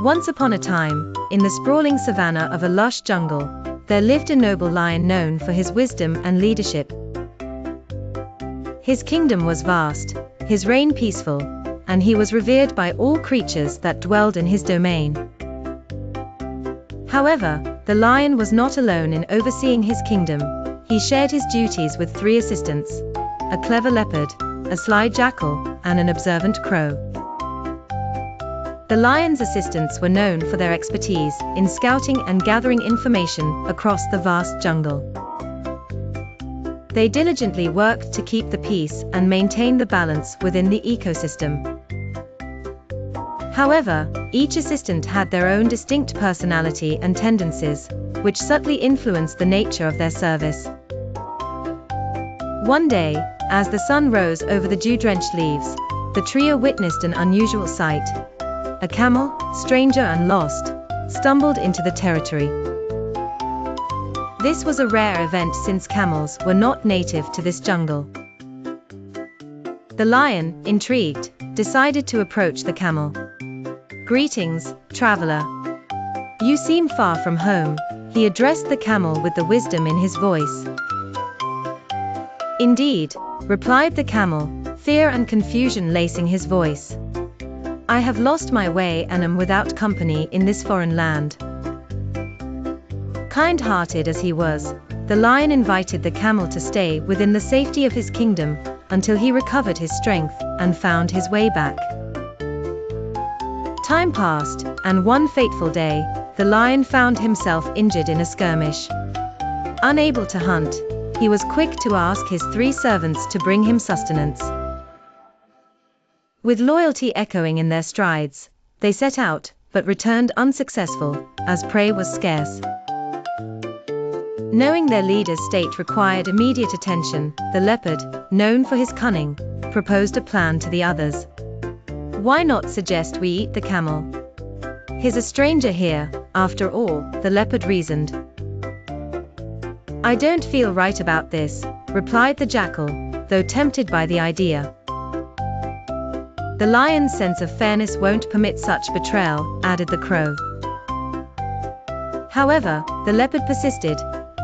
Once upon a time, in the sprawling savanna of a lush jungle, there lived a noble lion known for his wisdom and leadership. His kingdom was vast, his reign peaceful, and he was revered by all creatures that dwelled in his domain. However, the lion was not alone in overseeing his kingdom. He shared his duties with 3 assistants: a clever leopard, a sly jackal, and an observant crow. The lion's assistants were known for their expertise in scouting and gathering information across the vast jungle. They diligently worked to keep the peace and maintain the balance within the ecosystem. However, each assistant had their own distinct personality and tendencies, which subtly influenced the nature of their service. One day, as the sun rose over the dew-drenched leaves, the trio witnessed an unusual sight. A camel, stranger and lost, stumbled into the territory. This was a rare event since camels were not native to this jungle. The lion, intrigued, decided to approach the camel. "Greetings, traveler. You seem far from home," he addressed the camel with the wisdom in his voice. "Indeed," replied the camel, fear and confusion lacing his voice. "I have lost my way and am without company in this foreign land." Kind-hearted as he was, the lion invited the camel to stay within the safety of his kingdom until he recovered his strength and found his way back. Time passed, and one fateful day, the lion found himself injured in a skirmish. Unable to hunt, he was quick to ask his 3 servants to bring him sustenance. With loyalty echoing in their strides, they set out, but returned unsuccessful, as prey was scarce. Knowing their leader's state required immediate attention, the leopard, known for his cunning, proposed a plan to the others. "Why not suggest we eat the camel? He's a stranger here, after all," the leopard reasoned. "I don't feel right about this," replied the jackal, though tempted by the idea. "The lion's sense of fairness won't permit such betrayal," added the crow. However, the leopard persisted,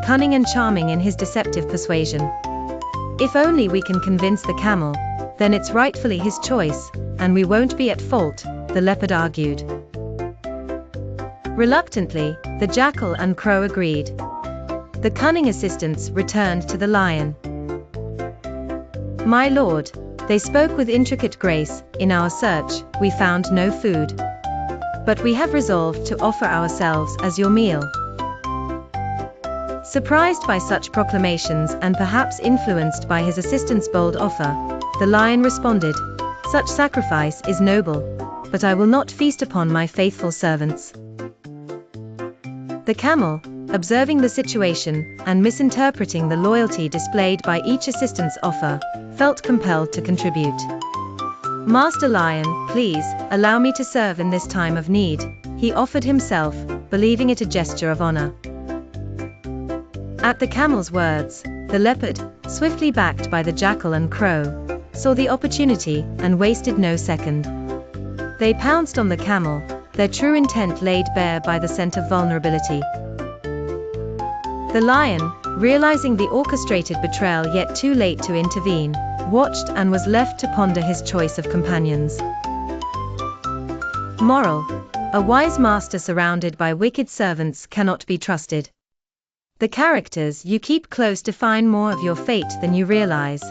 cunning and charming in his deceptive persuasion. "If only we can convince the camel, then it's rightfully his choice, and we won't be at fault," the leopard argued. Reluctantly, the jackal and crow agreed. The cunning assistants returned to the lion. "My lord," they spoke with intricate grace, "in our search, we found no food. But we have resolved to offer ourselves as your meal." Surprised by such proclamations and perhaps influenced by his assistant's bold offer, the lion responded, "Such sacrifice is noble, but I will not feast upon my faithful servants." The camel, observing the situation and misinterpreting the loyalty displayed by each assistant's offer, felt compelled to contribute. "Master Lion, please, allow me to serve in this time of need," he offered himself, believing it a gesture of honor. At the camel's words, the leopard, swiftly backed by the jackal and crow, saw the opportunity and wasted no second. They pounced on the camel, their true intent laid bare by the scent of vulnerability. The lion, realizing the orchestrated betrayal yet too late to intervene, watched and was left to ponder his choice of companions. Moral: a wise master surrounded by wicked servants cannot be trusted. The characters you keep close define more of your fate than you realize.